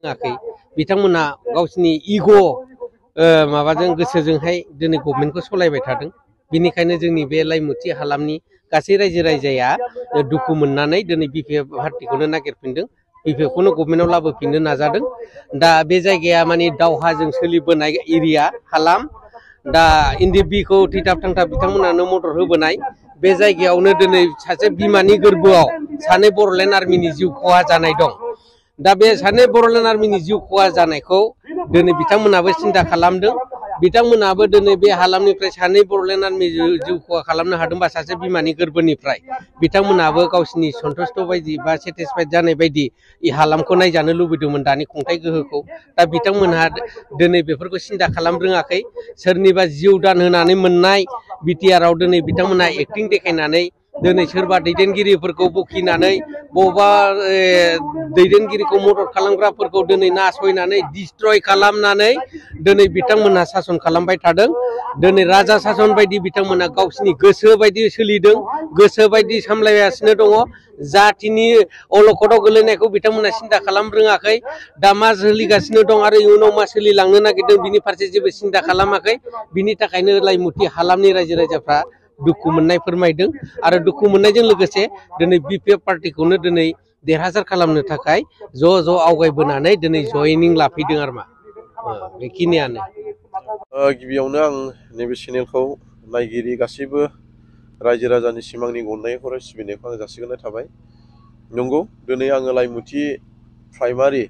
रोङाखै बिथांमोना गावसिनि इग' माबाजों गोसोजोंहाय दिनै गभर्नमेन्टखौ सालायबाय थादों। बेनिखायनो जोंनि बे लाइमुथि हालामनि गासै रायजो राजाया दुखु मोननानै दिनै बिपिएफ पार्टिखौनो नागिरफिनदों, बिपिएफखौनो गभर्नमेन्टआव लाबोफिननो नाजादों। दा बे जायगाया माने दावहाजों सोलिबोनाय एरिया हालाम, दा एनडिएफबिखौ थैथाब थांथाब बिथांमोनानो मदद होबोनाय बे जायगायावनो दिनै सासे बिमानि गोरबोआव सानै बर'लेण्ड आर्मिनि जिउ खहा जानाय दं। दा बे सानै बर'लेण्ड आर्मिनि जिउ खहा जानायखौ दिनै बिथांमोनाबो सिन्था खालामदों। बिथांमोनाबो दिनै बे हालामनिफ्राय सानै बर'लेण्ड आर्मि जिउ खहा खालामनो हादोंबा सासे बिमानि गोरबोनिफ्राय बिथांमोनाबो गावसिनि सन्थुष्ट बायदि बा सेटिसफाइड जानाय बायदि हालामखौ नायजानो लुबैदोंमोन दानि खुंथाइ गोहोखौ। दा बिथांमोनहा दिनै बेफोरखौ सिन्था खालाम रोङाखै। सोरनिबा जिउ दान होनानै मोननाय बिटिआरआव दिनै बिथांमोनहा एक्टिं देखायनानै दिनै सोरबा दैदेनगिरिफोरखौ बखिनानै बबेबा दैदेनगिरिखौ मदद खालामग्राफोरखौ दिनै नासयनानै डिस्ट्रय खालामनानै दिनै बिथांमोनहा सासन खालामबाय थादों। दिनै राजा सासन बायदि बिथांमोना गावसिनि गोसो बायदि सोलिदों, गोसो बायदि सामलायगासिनो दङ। जातिनि अलखदाव गोलैनायखौ बिथांमोना सिन्था खालाम रोङाखै। दा मा सोलिगासिनो दं आरो इयुनाव मा सोलिलांनो नागिरदों बिनि फारसे जेबो सिन्था खालामाखै। बिनि थाखायनो लाइमुथि हालामनि रायजो राजाफ्रा दुखु मोननाय फोरमायदों आरो दुखु मोननायजों लोगोसे दिनै बिपिएफ पार्टिखौनो दिनै देरहासार खालामनो थाखाय ज' ज' आवगायबोनानै दिनै जयनिं लाफैदों आरो मा बेखिनियानो। गिबियावनो आं नैबे चेनेलखौ नायगिरि गासैबो रायजो राजानि सिमांनि अननायखौ आरो सिबिनायखौ आं जासिगोरनाय थाबाय। नंगौ, दिनै आङो लाइमुथि प्राइमारि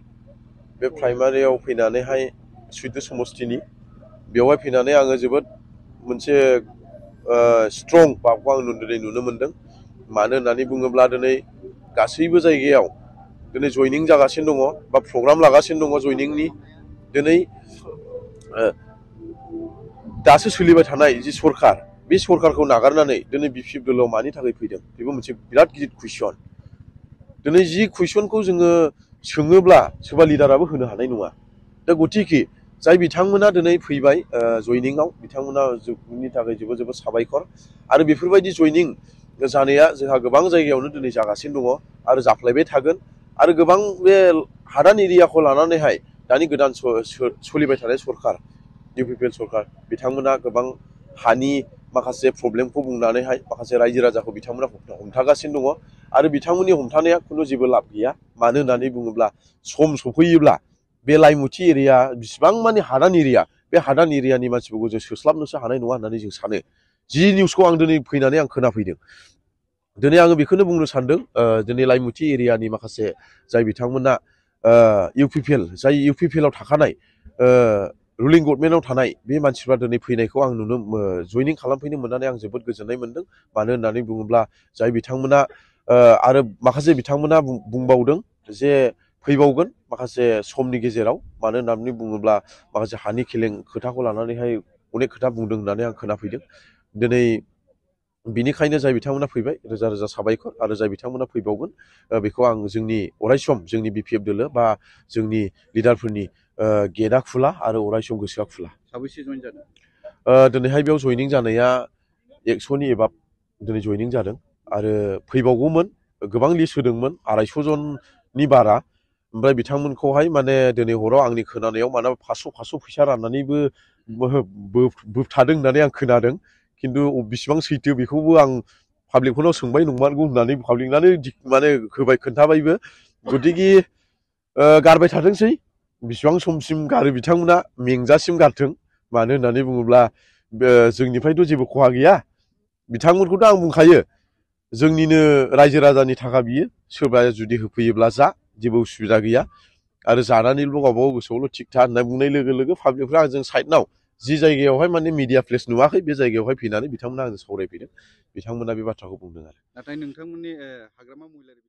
बे प्राइमारियाव फैनानैहाय सैथो समस्थिनि बेवहाय फैनानै आङो जोबोद मोनसे स्ट्रं भाबखौ आं दिनै नुनो मोनदों। मानो होननानै बुङोब्ला दिनै गासैबो जायगायाव दिनै जयनिं जागासिनो दङ बा प्रग्राम लागासिनो दङ जयनिंनि। दिनै दासो सोलिबाय थानाय जि सरखार, बे सरखारखौ नागारनानै दिनै बिपिएफ दलाव मानि थाखाय फैदों बेबो मोनसे बिराद गिदिर कुइसन। दिनै जि कुइसनखौ जोङो सोङोब्ला सोरबा लिडाराबो होनो हानाय नङा। दा गतिके जाय बिथांमोना दिनै फैबाय जयनिंआव, बिथांमोननि थाखाय जोबोद जोबोद साबायखर। आरो बेफोरबायदि जयनिं जानाया जोंहा गोबां जायगायावनो दिनै जागासिनो दङ आरो जाफ्लायबाय थागोन। आरो गोबां बे हादान एरियाखौ लानानैहाय दानि गोदान सोलिबाय थानाय सरखार, इउपिपिएल सरखार, बिथांमोना गोबां हानि माखासे प्रब्लेमखौ बुंनानैहाय माखासे रायजो राजाखौ बिथांमोना हमथागासिनो दङ। आरो बिथांमोननि हमथानाया खुनु जेबो लाब गैया। मानो होननानै बुङोब्ला सम सफैयोब्ला बे लाइमुथि एरिया बिसिबां माने हादान एरिया, बे हादान एरियानि मानसिफोरखौ जों सोस्लाबनोसो हानाय नङा होननानै जों सानो। जि निउसखौ आं दिनै फैनानै आं खोनाफैदों, दिनै आङो बेखौनो बुंनो सानदों। दिनै लाइमुथि एरियानि माखासे जाय बिथांमोना जाय इउपिपिएलआव थाखानाय रुलिं गभर्नमेन्टआव थानाय बे मानसिफ्रा दिनै फैनायखौ आं जयनिं खालामफैनो मोननानै आं जोबोद गोजोननाय मोनदों। मानो होननानै बुङोब्ला जाय बिथांमोना आरो माखासे बिथांमोना बुंबावदों जे फैबावगोन माखासे समनि गेजेराव। मानो होननानै बुङोब्ला माखासे हानि खोथाखौ लानानैहाय अनेक खोथा बुंदों होननानै आं खोनाफैदों। दिनै बिनिखायनो जाय बिथांमोना फैबाय रोजा रोजा साबायखर, आरो जाय बिथांमोना फैबावगोन बेखौ आं जोंनि अरायसम जोंनि बिपिएफ दोलो बा जोंनि लिडारफोरनि गेटआ खुला आरो अरायसम गोसोआ खुला। साबैसे जइन जादों? दिनैहाय बेयाव जयनिं जानाया 100नि एबाब दिनै जयनिं जादों। आरो फैबावगौमोन, गोबां लिस्ट होदोंमोन 250 जननि बारा। ओमफ्राय बिथांमोनखौहाय माने दिनै हराव आंनि खोनानायाव मानोबा 500 फैसा राननानैबो बोबथादों होननानै आं खोनादों। खिन्थु बेसेबां सैथो बेखौबो आं पाब्लिकफोरनाव सोंबाय नंमारगौ होननानै पाब्लिकनानो माने होबाय, खोन्थाबायबो। गतिके गारबाय थाथोंसै, बेसेबां समसिम गारो बिथांमोना, मेंजासिम गारथों। मानो होननानै बुङोब्ला जोंनिफ्रायथ' जेबो खहा गैया। बिथांमोनखौथ' आं बुंखायो जोंनिनो रायजो राजानि थाखा बियो, सोरबा जुदि होफैयोब्ला जा, जेबो उसुबिदा गैया। आरो जानानैल' गावबागाव गोसोआवल' थिग था होनना बुंनाय लोगो लोगो पाब्लिकफ्रा आंजों साइडनाव जि जायगायावहाय माने मिडिया प्लेस नुवाखै बे जायगायावहाय फैनानै बिथांमोना आंजों सावरायफैदों। बिथांमोना बे बाथ्राखौ बुंदों आरो। नाथाय नोंथांमोननि हाग्रामा महिलारि